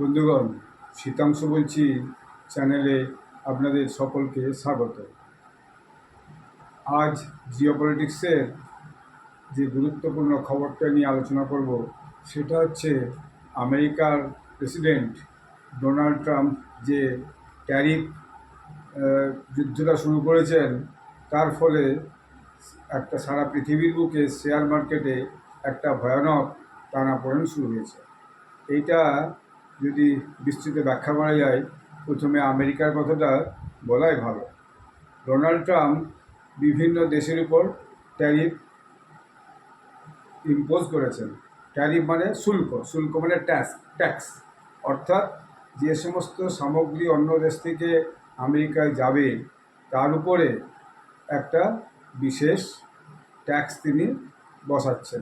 বন্ধুগণ, শীতাংশু বলছি। চ্যানেলে আপনাদের সকলকে স্বাগত। আজ জিওপলিটিক্সের যে গুরুত্বপূর্ণ খবরটা নিয়ে আলোচনা করব সেটা হচ্ছে আমেরিকার প্রেসিডেন্ট ডোনাল্ড ট্রাম্প যে ট্যারিফ যুদ্ধটা শুরু করেছেন, তার ফলে একটা সারা পৃথিবীর বুকে শেয়ার মার্কেটে একটা ভয়ানক টানাপোড়েন শুরু হয়েছে। এইটা যদি বিস্তৃত ব্যাখ্যা করা যায়, প্রথমে আমেরিকার কথাটা বলাই ভালো। ডোনাল্ড ট্রাম্প বিভিন্ন দেশের উপর ট্যারিফ ইম্পোজ করেছেন। ট্যারিফ মানে শুল্ক, শুল্ক মানে ট্যাক্স। অর্থাৎ যে সমস্ত সামগ্রী অন্য দেশ থেকে আমেরিকায় যাবে তার উপরে একটা বিশেষ ট্যাক্স তিনি বসাচ্ছেন।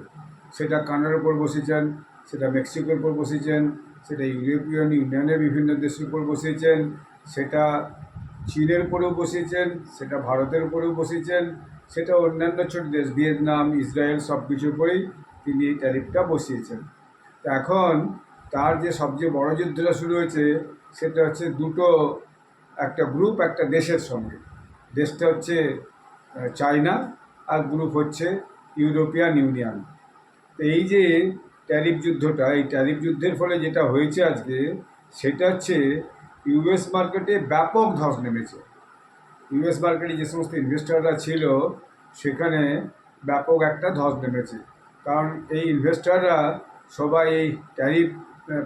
সেটা কানাডার উপর বসিয়েছেন, সেটা মেক্সিকোর উপর বসিয়েছেন, সেটা ইউরোপিয়ান ইউনিয়নের বিভিন্ন দেশের উপর বসিয়েছেন, সেটা চীনের উপরেও বসিয়েছেন, সেটা ভারতের উপরেও বসিয়েছেন, সেটা অন্যান্য ছোট দেশ ভিয়েতনাম, ইসরায়েল সব কিছুর উপরেই তিনি এই ট্যারিফটা বসিয়েছেন। তো এখন তার যে সবচেয়ে বড় যুদ্ধটা শুরু হয়েছে সেটা হচ্ছে দুটো, একটা গ্রুপ একটা দেশের সঙ্গে। দেশটা হচ্ছে চায়না, আর গ্রুপ হচ্ছে ইউরোপিয়ান ইউনিয়ন। তো এই যে ট্যারিফ যুদ্ধটা, এই ট্যারিফ যুদ্ধের ফলে যেটা হয়েছে আজকে, সেটা হচ্ছে ইউএস মার্কেটে ব্যাপক ধস নেমেছে। ইউএস মার্কেটে যে সমস্ত ইনভেস্টাররা ছিল সেখানে ব্যাপক একটা ধস নেমেছে। কারণ এই ইনভেস্টাররা সবাই এই ট্যারিফ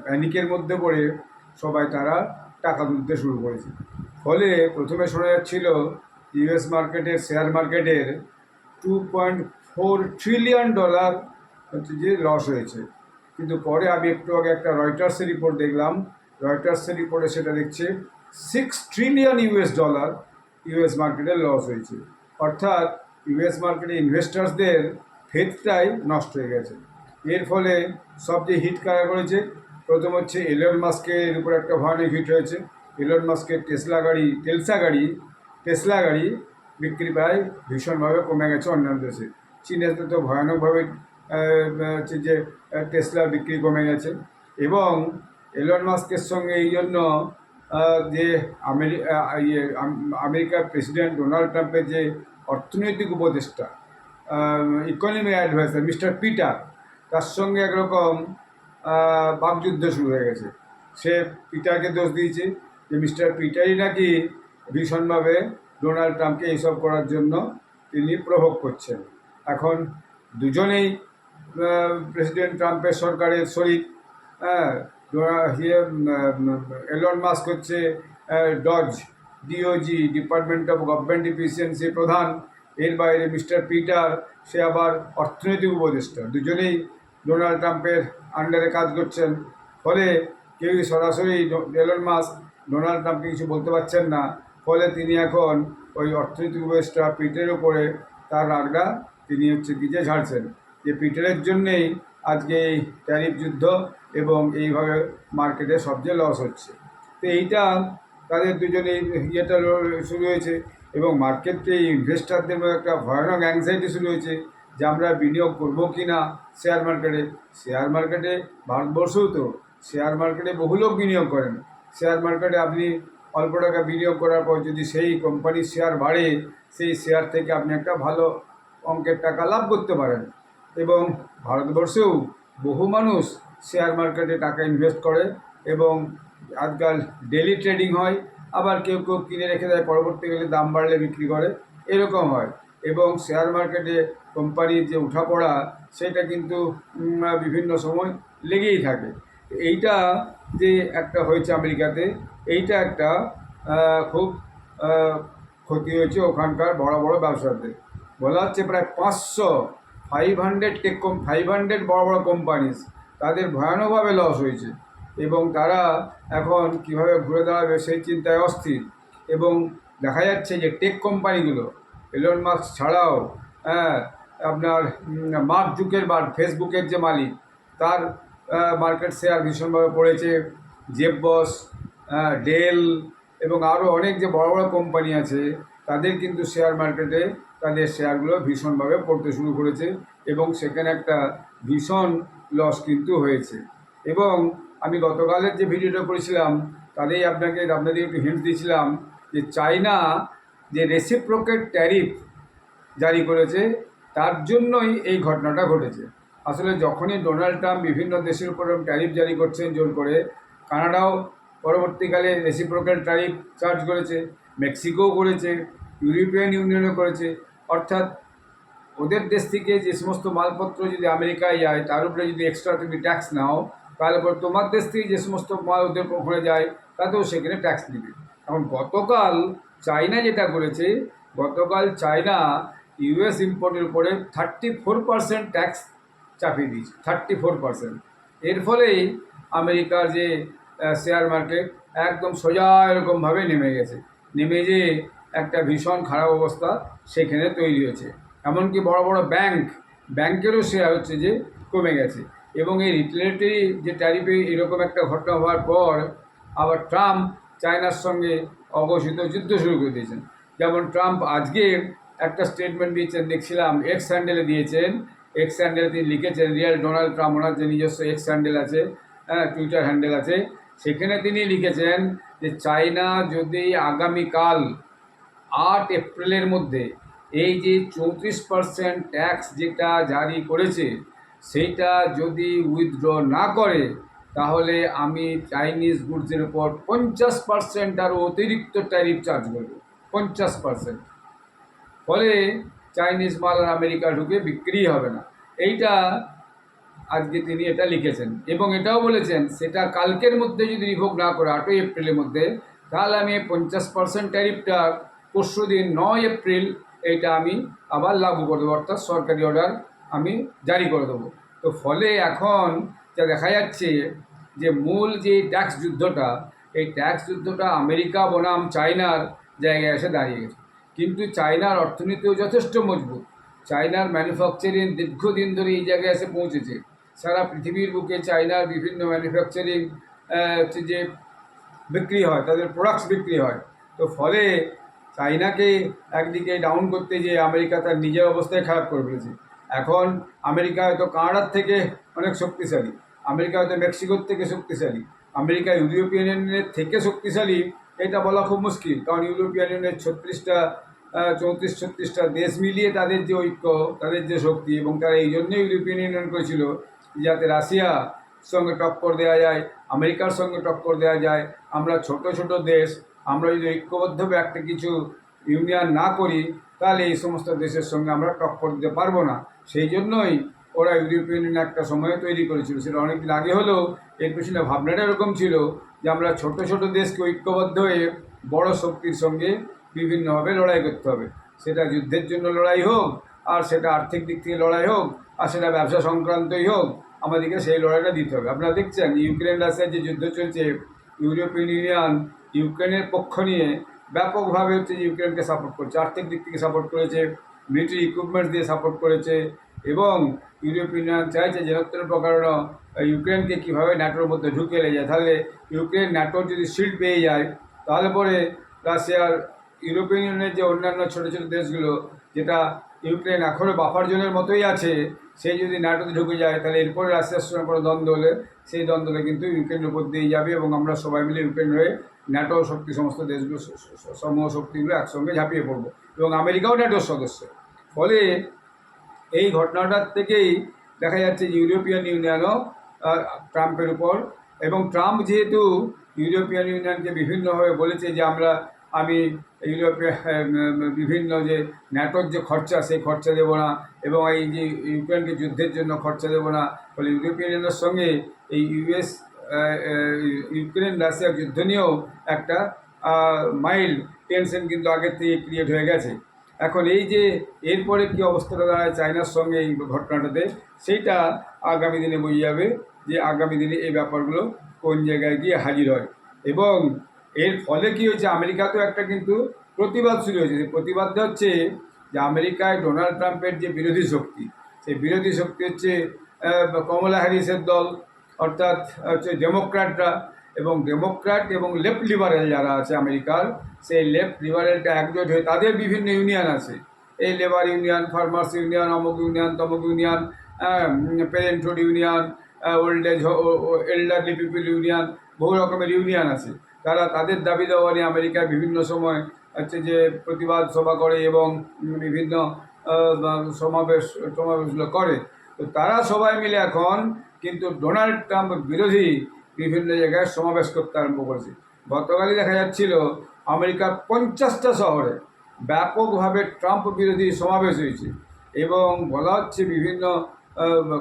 প্যানিকের মধ্যে পড়ে সবাই তারা টাকা তুলতে শুরু করেছে। ফলে প্রথমে শোনা যাচ্ছিল ইউএস মার্কেটের শেয়ার মার্কেটের $2.4 ট্রিলিয়ন হচ্ছে যে লস হয়েছে। কিন্তু পরে আমি একটু আগে একটা রয়টার্সের রিপোর্ট দেখলাম, রয়টার্সের রিপোর্টে সেটা দেখছে $6 ট্রিলিয়ন ইউএস মার্কেটে লস হয়েছে। অর্থাৎ ইউএস মার্কেটে ইনভেস্টার্সদের ফেথটাই নষ্ট হয়ে গেছে। এর ফলে সবচেয়ে হিট কারা করেছে? প্রথম হচ্ছে এলন মাস্কের উপর একটা ভয়ানক হিট হয়েছে। এলন মাস্কের টেসলা গাড়ি বিক্রি প্রায় ভীষণভাবে কমে গেছে অন্যান্য দেশে। চীনেতে তো ভয়ানকভাবে হচ্ছে যে টেসলা বিক্রি কমে গেছে। এবং এলন মাস্কের সঙ্গে এই জন্য যে আমেরিকার প্রেসিডেন্ট ডোনাল্ড ট্রাম্পের যে অর্থনৈতিক উপদেষ্টা, ইকোনমি অ্যাডভাইসার মিস্টার পিটার, তার সঙ্গে একরকম বাকযুদ্ধ শুরু হয়ে গেছে। সে পিটারকে দোষ দিয়েছে যে মিস্টার পিটারই নাকি ভীষণভাবে ডোনাল্ড ট্রাম্পকে এইসব করার জন্য তিনি প্রভোগ করছেন। এখন দুজনেই প্রেসিডেন্ট ট্রাম্পের সরকারের শরিক। হ্যাঁ, এলন মাস্ক হচ্ছে DOG, department of government efficiency প্রধান। এর বাইরে মিস্টার পিটার, সে আবার অর্থনৈতিক উপদেষ্টা। দুজনেই ডোনাল্ড ট্রাম্পের আন্ডারে কাজ করছেন। ফলে কেউই সরাসরি এলন মাস্ক ডোনাল্ড ট্রাম্পকে কিছু বলতে পারছেন না। ফলে তিনি এখন ওই অর্থনৈতিক উপদেষ্টা পিটারের উপরে তার রাগটা তিনি হচ্ছে গিজে ঝাড়ছেন, যে পিটারের জন্যেই আজকে এই ট্যারিফ যুদ্ধ এবং এইভাবে মার্কেটে সবচেয়ে লস হচ্ছে। তো এইটা তাদের দুজনেই ইয়েটা শুরু হয়েছে। এবং মার্কেটে ইনভেস্টারদের মধ্যে একটা ভয়ানক অ্যাংজাইটি শুরু হয়েছে যে আমরা বিনিয়োগ করবো কি না শেয়ার মার্কেটে ভারতবর্ষেও তো শেয়ার মার্কেটে বহু লোক বিনিয়োগ করেন। শেয়ার মার্কেটে আপনি অল্প টাকা বিনিয়োগ করার পর যদি সেই কোম্পানির শেয়ার বাড়ে, সেই শেয়ার থেকে আপনি একটা ভালো অঙ্কের টাকা লাভ করতে পারেন। এবং ভারতবর্ষেও বহু মানুষ শেয়ার মার্কেটে টাকা ইনভেস্ট করে এবং আজকাল ডেলি ট্রেডিং হয়। আবার কেউ কেউ কিনে রেখে দেয়, পরবর্তীকালে দাম বাড়লে বিক্রি করে, এরকম হয়। এবং শেয়ার মার্কেটে কোম্পানির যে উঠাপড়া সেটা কিন্তু বিভিন্ন সময় লেগেই থাকে। এইটা যে একটা হয়েছে আমেরিকাতে, এইটা একটা খুব ক্ষতি হয়েছে ওখানকার বড় বড় ব্যবসাদের। বলা হচ্ছে প্রায় 500 বড় বড় কোম্পানিজ, তাদের ভয়ানকভাবে লস হয়েছে এবং তারা এখন কিভাবে ঘুরে দাঁড়াবে সেই চিন্তায় অস্থির। এবং দেখা যাচ্ছে যে টেক কোম্পানিগুলো, এলন মাস্ক ছাড়াও, হ্যাঁ, আপনার মার্ক জুকারবার্গ, ফেসবুকের যে মালিক, তার মার্কেট শেয়ার ভীষণভাবে পড়েছে। জেফ বস, ডেল এবং আরও অনেক যে বড় বড় কোম্পানি আছে, তাদের কিন্তু শেয়ার মার্কেটে তাদের শেয়ারগুলো ভীষণভাবে পড়তে শুরু করেছে এবং সেখানে একটা ভীষণ লস কিন্তু হয়েছে। এবং আমি গতকালের যে ভিডিওটা করেছিলাম তাতেই আপনাদের একটু হিন্ট দিয়েছিলাম যে চায়না যে রেসিপ্রোকেট ট্যারিফ জারি করেছে, তার জন্যই এই ঘটনাটা ঘটেছে। আসলে যখনই ডোনাল্ড ট্রাম্প বিভিন্ন দেশের উপর ট্যারিফ জারি করছেন জোর করে, কানাডাও পরবর্তীকালে রেসিপ্রোকেট ট্যারিফ চার্জ করেছে, মেক্সিকোও করেছে, ইউরোপিয়ান ইউনিয়নও করেছে। অর্থাৎ ওদের দেশ থেকে যে সমস্ত মালপত্র যদি আমেরিকায় যায় তার উপরে যদি এক্সট্রা তুমি ট্যাক্স নাও, তাহলে পর তোমার দেশ থেকে যে সমস্ত মাল ওদের ওখানে যায় তাতেও সেখানে ট্যাক্স দিবে। এখন গতকাল চায়না যেটা করেছে, গতকাল চায়না ইউএস ইম্পোর্টের উপরে 34% ট্যাক্স চাপিয়ে দিয়েছে, 34%। এর ফলেই আমেরিকার যে শেয়ার মার্কেট একদম সোজা এরকমভাবে নেমে গেছে, নেমে যে একটা ভীষণ খারাপ অবস্থা সেখানে তৈরি হয়েছে। এমনকি বড় বড় ব্যাংকেরও শেয়ার হচ্ছে যে কমে গেছে। এবং এই রিটেলিটরি যে ট্যারিফে এরকম একটা ঘটনা হওয়ার পর আবার ট্রাম্প চায়নার সঙ্গে অঘোষিত যুদ্ধ শুরু করে দিয়েছেন। যেমন ট্রাম্প আজকে একটা স্টেটমেন্ট দিয়েছেন, দেখছিলাম এক্স হ্যান্ডেলে দিয়েছেন। এক্স হ্যান্ডেলে তিনি লিখেছেন, রিয়েল ডোনাল্ড ট্রাম্প, ওনার যে নিজস্ব এক্স হ্যান্ডেল আছে, টুইটার হ্যান্ডেল আছে, সেখানে তিনি লিখেছেন যে চায়না যদি আগামীকাল 8 এপ্রিলের মধ্যে এই যে 34% ট্যাক্স যেটা জারি করেছে সেইটা যদি উইথড্র না করে, তাহলে আমি চাইনিজ গুডসের উপর 50% আরও অতিরিক্ত ট্যারিফ চার্জ করব, 50%। ফলে চাইনিজ মাল আর আমেরিকা ঢুকে বিক্রি হবে না। এইটা আজকে তিনি এটা লিখেছেন এবং এটাও বলেছেন সেটা কালকের মধ্যে যদি রিভোক না করে 8 এপ্রিলের মধ্যে, তাহলে আমি 50% ট্যারিফটা পরশু দিন 9 এপ্রিল এইটা আমি আবার লাগু করে দেবো, অর্থাৎ সরকারি অর্ডার আমি জারি করে দেবো। তো ফলে এখন যা দেখা যাচ্ছে যে মূল যে ট্যাক্স যুদ্ধটা, এই ট্যাক্স যুদ্ধটা আমেরিকা বনাম চায়নার জায়গায় এসে দাঁড়িয়ে গেছে। কিন্তু চায়নার অর্থনীতিও যথেষ্ট মজবুত, চায়নার ম্যানুফ্যাকচারিং দীর্ঘদিন ধরে এই জায়গায় এসে পৌঁছেছে। সারা পৃথিবীর বুকে চায়নার বিভিন্ন ম্যানুফ্যাকচারিং হচ্ছে যে বিক্রি হয়, তাদের প্রোডাক্টস বিক্রি হয়। তো ফলে চায়নাকে একদিকে ডাউন করতে যে আমেরিকা তার নিজের অবস্থায় খারাপ করে ফেলেছে। এখন আমেরিকা হয়তো কানাডার থেকে অনেক শক্তিশালী, আমেরিকা হয়তো মেক্সিকোর থেকে শক্তিশালী, আমেরিকা ইউরোপিয়ান ইউনিয়নের থেকে শক্তিশালী এটা বলা খুব মুশকিল। কারণ ইউরোপিয়ান ইউনিয়নের 34-36টা দেশ মিলিয়ে তাদের যে ঐক্য, তাদের যে শক্তি, এবং তারা এই জন্যই ইউরোপিয়ান ইউনিয়ন করেছিল যাতে রাশিয়া সঙ্গে টক্কর দেওয়া যায়, আমেরিকার সঙ্গে টক্কর দেওয়া যায়। আমরা ছোট ছোট দেশ, আমরা যদি ঐক্যবদ্ধভাবে একটা কিছু ইউনিয়ন না করি তাহলে এই সমস্ত দেশের সঙ্গে আমরা টক্কর দিতে পারবো না। সেই জন্যই ওরা ইউরোপিয়ান ইউনিয়ন একটা সময় তৈরি করেছিল। সেটা অনেকদিন আগে হলেও এর পিছনে ভাবনাটা এরকম ছিল যে আমরা ছোট ছোট দেশকে ঐক্যবদ্ধ হয়ে বড় শক্তির সঙ্গে বিভিন্নভাবে লড়াই করতে হবে। সেটা যুদ্ধের জন্য লড়াই হোক, আর সেটা আর্থিক দিক থেকে লড়াই হোক, আর সেটা ব্যবসা সংক্রান্তই হোক, আমাদেরকে সেই লড়াইটা দিতে হবে। আপনারা দেখছেন ইউক্রেন রাশিয়ার যে যুদ্ধ চলছে, ইউরোপিয়ান ইউনিয়ন ইউক্রেনের পক্ষ নিয়ে ব্যাপকভাবে হচ্ছে ইউক্রেনকে সাপোর্ট করছে, আর্থিক দিক থেকে সাপোর্ট করেছে, মিলিটারি ইকুইপমেন্টস দিয়ে সাপোর্ট করেছে। এবং ইউরোপিয়ান ইউনিয়ন চাইছে যে নতুন প্রকারেণ ইউক্রেনকে কীভাবে ন্যাটোর মধ্যে ঢুকে এলে যায়। তাহলে ইউক্রেন ন্যাটোর যদি শিল্ড পেয়ে যায়, তাহলে পরে রাশিয়ার ইউরোপিয়ান ইউনিয়নের যে অন্যান্য ছোটো ছোটো দেশগুলো, যেটা ইউক্রেন এখনও বাফার জোনের মতোই আছে, সেই যদি ন্যাটোতে ঢুকে যায়, তাহলে এরপরে রাশিয়ার সঙ্গে কোনো দ্বন্দ্ব হলে সেই দ্বন্দ্বটা কিন্তু ইউক্রেনের উপর দিয়ে যাবে এবং আমরা সবাই মিলে ইউক্রেন হয়ে ন্যাটো শক্তি সমস্ত দেশগুলো সমূহ শক্তিগুলো একসঙ্গে ঝাঁপিয়ে পড়ব। এবং আমেরিকাও ন্যাটোর সদস্য। ফলে এই ঘটনাটার থেকেই দেখা যাচ্ছে যে ইউরোপিয়ান ইউনিয়নও ট্রাম্পের উপর, এবং ট্রাম্প যেহেতু ইউরোপিয়ান ইউনিয়নকে বিভিন্নভাবে বলেছে যে আমি বিভিন্ন যে ন্যাটোর যে খরচা সেই খরচা দেবো না, এবং এই যে ইউক্রেনকে যুদ্ধের জন্য খরচা দেবো না। ফলে ইউরোপিয়ান ইউনিয়নের সঙ্গে এই ইউক্রেন রাশিয়ার যুদ্ধ নিয়েও একটা মাইল্ড টেনশন কিন্তু আগের থেকে ক্রিয়েট হয়ে গেছে। এখন এই যে এরপরে কী অবস্থাটা দাঁড়ায় চায়নার সঙ্গে এই ঘটনাটাতে, সেইটা আগামী দিনে বোঝা যাবে যে আগামী দিনে এই ব্যাপারগুলো কোন জায়গায় গিয়ে হাজির হয়। এবং এর ফলে কী হয়েছে, আমেরিকাতেও একটা কিন্তু প্রতিবাদ শুরু হয়েছে। প্রতিবাদটা হচ্ছে যে আমেরিকায় ডোনাল্ড ট্রাম্পের যে বিরোধী শক্তি, সেই বিরোধী শক্তি হচ্ছে কমলা হ্যারিসের দল, অর্থাৎ হচ্ছে ডেমোক্র্যাটরা। এবং ডেমোক্র্যাট এবং লেফট লিবারেল যারা আছে আমেরিকার, সেই লেফট লিবারেলটা একজোট হয়ে তাদের বিভিন্ন ইউনিয়ন আছে, এই লেবার ইউনিয়ন, ফার্মার্স ইউনিয়ন, অমুক ইউনিয়ন, তমুক union, parenthood union, old age elderly people union, বহু রকমের ইউনিয়ন আছে। তারা তাদের দাবি দাওয়া নিয়ে আমেরিকায় বিভিন্ন সময় হচ্ছে যে প্রতিবাদ সভা করে এবং বিভিন্ন সমাবেশগুলো করে। তো তারা সবাই মিলে এখন কিন্তু ডোনাল্ড ট্রাম্প বিরোধী বিভিন্ন জায়গায় সমাবেশ করতে আরম্ভ করেছে। গতকালই দেখা যাচ্ছিল আমেরিকার 50টা শহরে ব্যাপকভাবে ট্রাম্প বিরোধী সমাবেশ হয়েছে এবং বলা হচ্ছে বিভিন্ন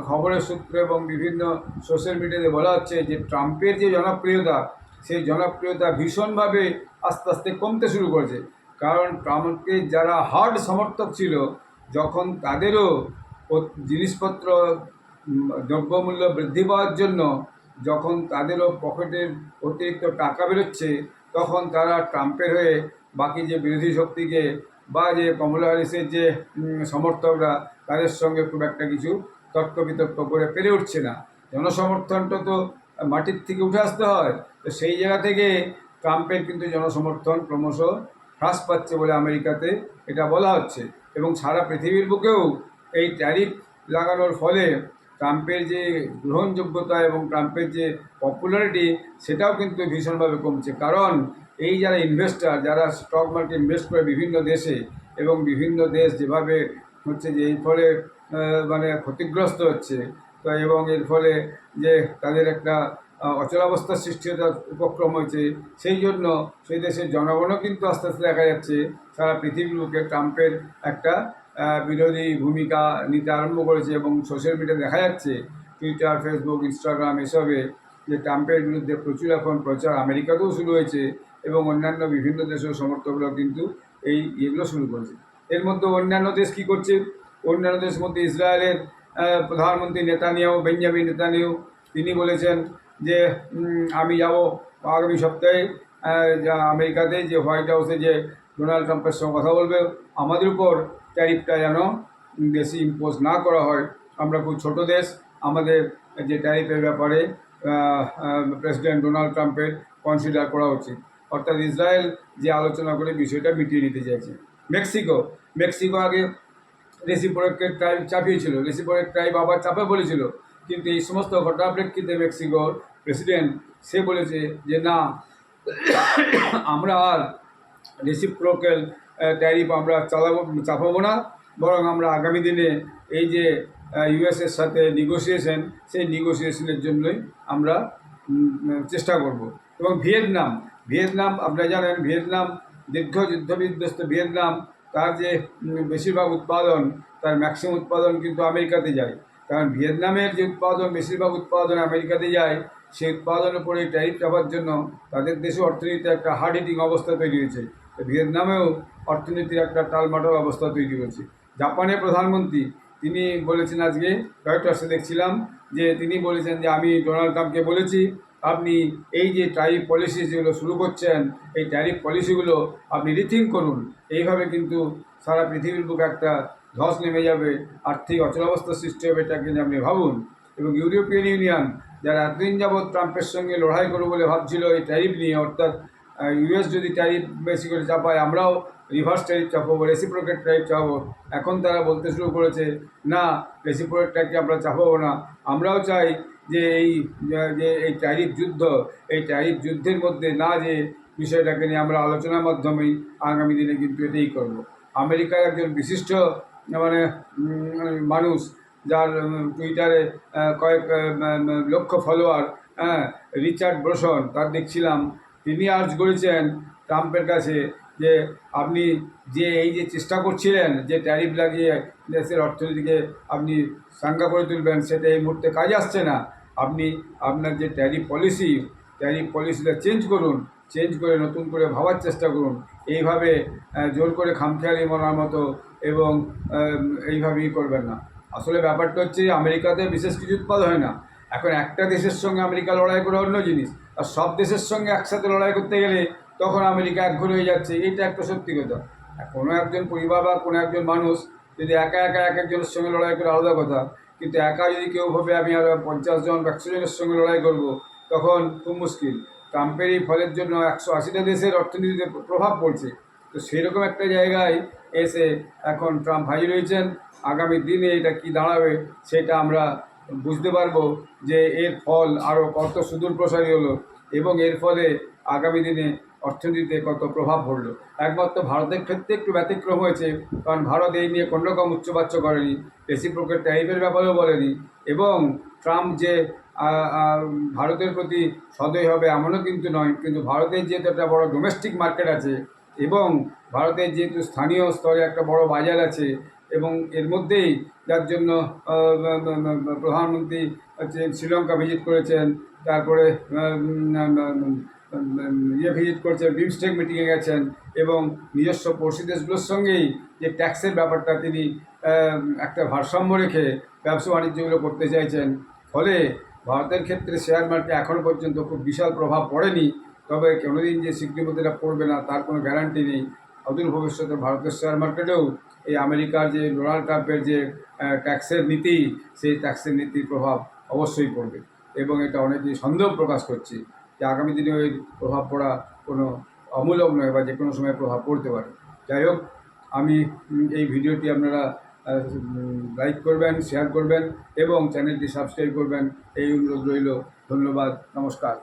খবরের সূত্র এবং বিভিন্ন সোশ্যাল মিডিয়াতে বলা হচ্ছে যে ট্রাম্পের যে জনপ্রিয়তা, সেই জনপ্রিয়তা ভীষণভাবে আস্তে আস্তে কমতে শুরু করেছে। কারণ ট্রাম্পকে যারা হার্ড সমর্থক ছিল, যখন তাদেরও জিনিসপত্র দ্রব্যমূল্য বৃদ্ধি পাওয়ার জন্য যখন তাদেরও পকেটের অতিরিক্ত টাকা বেরোচ্ছে, তখন তারা ট্রাম্পের হয়ে বাকি যে বিরোধী শক্তিকে বা যে কমলা হ্যারিসের যে সমর্থকরা, তাদের সঙ্গে খুব একটা কিছু তর্ক বিতর্ক করে পেরে উঠছে না। জনসমর্থনটা তো মাটির থেকে উঠে আসতে হয়। তো সেই জায়গা থেকে ট্রাম্পের কিন্তু জনসমর্থন ক্রমশ হ্রাস পাচ্ছে বলে আমেরিকাতে এটা বলা হচ্ছে। এবং সারা পৃথিবীর বুকেও এই ট্যারিফ লাগানোর ফলে ট্রাম্পের যে গ্রহণযোগ্যতা এবং ট্রাম্পের যে পপুলারিটি, সেটাও কিন্তু ভীষণভাবে কমছে। কারণ এই যারা ইনভেস্টার, যারা স্টক মার্কেট ইনভেস্ট করে বিভিন্ন দেশে, এবং বিভিন্ন দেশ যেভাবে হচ্ছে যে এর ফলে মানে ক্ষতিগ্রস্ত হচ্ছে, তো এবং এর ফলে যে তাদের একটা অচলাবস্থার সৃষ্টি হতে উপক্রম হয়েছে, সেই জন্য সেই দেশের জনগণও কিন্তু আস্তে আস্তে দেখা যাচ্ছে সারা পৃথিবীর বুকে ট্রাম্পের একটা বিরোধী ভূমিকা নিতে আরম্ভ করেছে। এবং সোশ্যাল মিডিয়া দেখা যাচ্ছে টুইটার, ফেসবুক, ইনস্টাগ্রাম এসবে যে ট্রাম্পের বিরুদ্ধে প্রচুর এখন প্রচার আমেরিকাতেও শুরু হয়েছে এবং অন্যান্য বিভিন্ন দেশের সমর্থকরাও কিন্তু এগুলো শুরু করেছে। এর মধ্যে অন্যান্য দেশ কী করছে? অন্যান্য দেশের মধ্যে ইসরায়েলের প্রধানমন্ত্রী নেতানিয়াহু, বেঞ্জামিন নেতানিয়াহু, তিনি বলেছেন যে আমি যাব আগামী সপ্তাহে আমেরিকাতে, যে হোয়াইট হাউসে যে ডোনাল্ড ট্রাম্পের সঙ্গে কথা বলবে, আমাদের উপর ট্যারিফটা যেন বেশি ইম্পোজ না করা হয়। আমরা খুব ছোটো দেশ, আমাদের যে ট্যারিফের ব্যাপারে প্রেসিডেন্ট ডোনাল্ড ট্রাম্পের কনসিডার করা উচিত। অর্থাৎ ইসরায়েল যে আলোচনা করে বিষয়টা মিটিয়ে নিতে চাইছে। মেক্সিকো আগে রেসিপ্রোকের ট্রাইব চাপিয়েছিল, রেসিপ্রোকের ট্রাইব আবার চাপে বলেছিল, কিন্তু এই সমস্ত ঘটনার প্রেক্ষিতে মেক্সিকোর প্রেসিডেন্ট সে বলেছে যে না, আমরা আর রেসিপ্রোকেল ট্যারিফ আমরা চাপাবো না, বরং আমরা আগামী দিনে এই যে ইউএসের সাথে নেগোসিয়েশন, সেই নেগোসিয়েশনের জন্যই আমরা চেষ্টা করব। এবং ভিয়েতনাম আপনারা জানেন, ভিয়েতনাম দীর্ঘ যুদ্ধবিধ্বস্ত ভিয়েতনাম, তার যে বেশিরভাগ উৎপাদন, তার ম্যাক্সিমাম উৎপাদন কিন্তু আমেরিকাতে যায়। কারণ ভিয়েতনামের যে উৎপাদন, বেশিরভাগ উৎপাদন আমেরিকাতে যায়, সেই উৎপাদনের উপরে ট্যারিফ চাপার জন্য তাদের দেশে অর্থনীতিতে একটা হার্ড হিটিং অবস্থা তৈরি হয়েছে। তো ভিয়েতনামেও অর্থনীতির একটা টালমাটাল অবস্থা তৈরি হয়েছে। জাপানের প্রধানমন্ত্রী তিনি বলেছেন, আজকে রয়টার্সে দেখছিলাম যে তিনি বলেছেন যে আমি ডোনাল্ড ট্রাম্পকে বলেছি, আপনি এই যে ট্যারিফ পলিসি যেগুলো শুরু করছেন, এই ট্যারিফ পলিসিগুলো আপনি রিথিঙ্ক করুন। এইভাবে কিন্তু সারা পৃথিবীর বুকে একটা ধস নেমে যাবে, আর্থিক অচলাবস্থার সৃষ্টি হবে, এটাকে আপনি ভাবুন। এবং ইউরোপিয়ান ইউনিয়ন, যারা এতদিন যাবৎ ট্রাম্পের সঙ্গে লড়াই করবো বলে ভাবছিল এই ট্যারিফ নিয়ে, অর্থাৎ ইউএস যদি ট্যারিফ বেশি করে চাপায়, আমরাও রিভার্স ট্যারিফ চাপাবো, রেসিপ্রোকেট ট্যারিফ চাপাবো, এখন তারা বলতে শুরু করেছে না, রেসিপ্রোকেট ট্যারিফ আমরা চাপাবো না। আমরাও চাই যে এই ট্যারিফ যুদ্ধ, এই ট্যারিফ যুদ্ধের মধ্যে না, যে বিষয়টাকে নিয়ে আমরা আলোচনার মাধ্যমেই আগামী দিনে কিন্তু এটাই করব। আমেরিকার একজন বিশিষ্ট মানে মানুষ, যার টুইটারে কয়েক লক্ষ ফলোয়ার, রিচার্ড ব্রনসন, তার দেখছিলাম তিনি আর্জ করেছেন ট্রাম্পের কাছে যে আপনি যে এই যে চেষ্টা করছিলেন যে ট্যারিফ লাগিয়ে দেশের অর্থনীতিকে আপনি চাঙ্গা করে তুলবেন, সেটা এই মুহূর্তে কাজে আসছে না। আপনি আপনার যে ট্যারিফ পলিসিটা চেঞ্জ করুন, চেঞ্জ করে নতুন করে ভাবার চেষ্টা করুন। এইভাবে জোর করে খামখেয়ালি মনার মতো এবং এইভাবেই করবেন না। আসলে ব্যাপারটা হচ্ছে আমেরিকাতে বিশেষ কিছু উৎপাদন হয় না। এখন একটা দেশের সঙ্গে আমেরিকা লড়াই করে অন্য জিনিস, আর সব দেশের সঙ্গে একসাথে লড়াই করতে গেলে তখন আমেরিকা একঘরে হয়ে যাচ্ছে, এইটা একটা সত্যি কথা। কোনো একজন পরিবার বা কোনো একজন মানুষ যদি একা একা এক একজনের সঙ্গে লড়াই করে আলাদা কথা, কিন্তু একা যদি কেউ ভাবে আমি আরও 50 জন 100 জনের সঙ্গে লড়াই করব, তখন খুব মুশকিল। ট্রাম্পের এই ফলের জন্য 180টা দেশের অর্থনীতিতে প্রভাব পড়ছে। তো সেইরকম একটা জায়গায় এসে এখন ট্রাম্প হাজির হয়েছেন। আগামী দিনে এটা কি দাঁড়াবে সেটা আমরা বুঝতে পারবো যে এর ফল আরও কত সুদূর প্রসারী হলো এবং এর ফলে আগামী দিনে অর্থনীতিতে কত প্রভাব পড়লো। একমাত্র ভারতের ক্ষেত্রে একটু ব্যতিক্রম হয়েছে, কারণ ভারত এই নিয়ে কোনো রকম উচ্চবাচ্য করেনি, রেসিপ্রোকেট ট্যারিফের ব্যাপারেও বলেনি, এবং ট্রাম্প যে ভারতের প্রতি সদয় হবে এমনও কিন্তু নয়। কিন্তু ভারতের যেহেতু একটা বড় ডোমেস্টিক মার্কেট আছে এবং ভারতের যেহেতু স্থানীয় স্তরে একটা বড় বাজার আছে, এবং এর মধ্যেই যার জন্য প্রধানমন্ত্রী হচ্ছে শ্রীলঙ্কা ভিজিট করেছেন, তারপরে ভিজিট করেছেন, বিমস্টেক মিটিংয়ে গেছেন, এবং নিজস্ব পড়শি দেশগুলোর সঙ্গেই যে ট্যাক্সের ব্যাপারটা তিনি একটা ভারসাম্য রেখে ব্যবসা বাণিজ্যগুলো করতে চাইছেন। ফলে ভারতের ক্ষেত্রে শেয়ার মার্কেটে এখনও পর্যন্ত খুব বিশাল প্রভাব পড়েনি, তবে কোনোদিন যে শীঘ্রমধ্যে এটা পড়বে না তার কোনো গ্যারান্টি নেই। অদূর ভবিষ্যতে ভারতের শেয়ার মার্কেটেও এই আমেরিকার যে ডোনাল্ড ট্রাম্পের যে ট্যাক্সের নীতি, সেই ট্যাক্সের নীতির প্রভাব অবশ্যই পড়বে, এবং এটা অনেকেই সন্দেহ প্রকাশ করছে যে আগামী দিনেও এর প্রভাব পড়া কোনো অমূলক নয়, বা যে কোনো সময় প্রভাব পড়তে পারে। যাই হোক, আমি এই ভিডিওটি আপনারা লাইক করবেন, শেয়ার করবেন এবং চ্যানেলটি সাবস্ক্রাইব করবেন, এই অনুরোধ রইল। ধন্যবাদ, নমস্কার।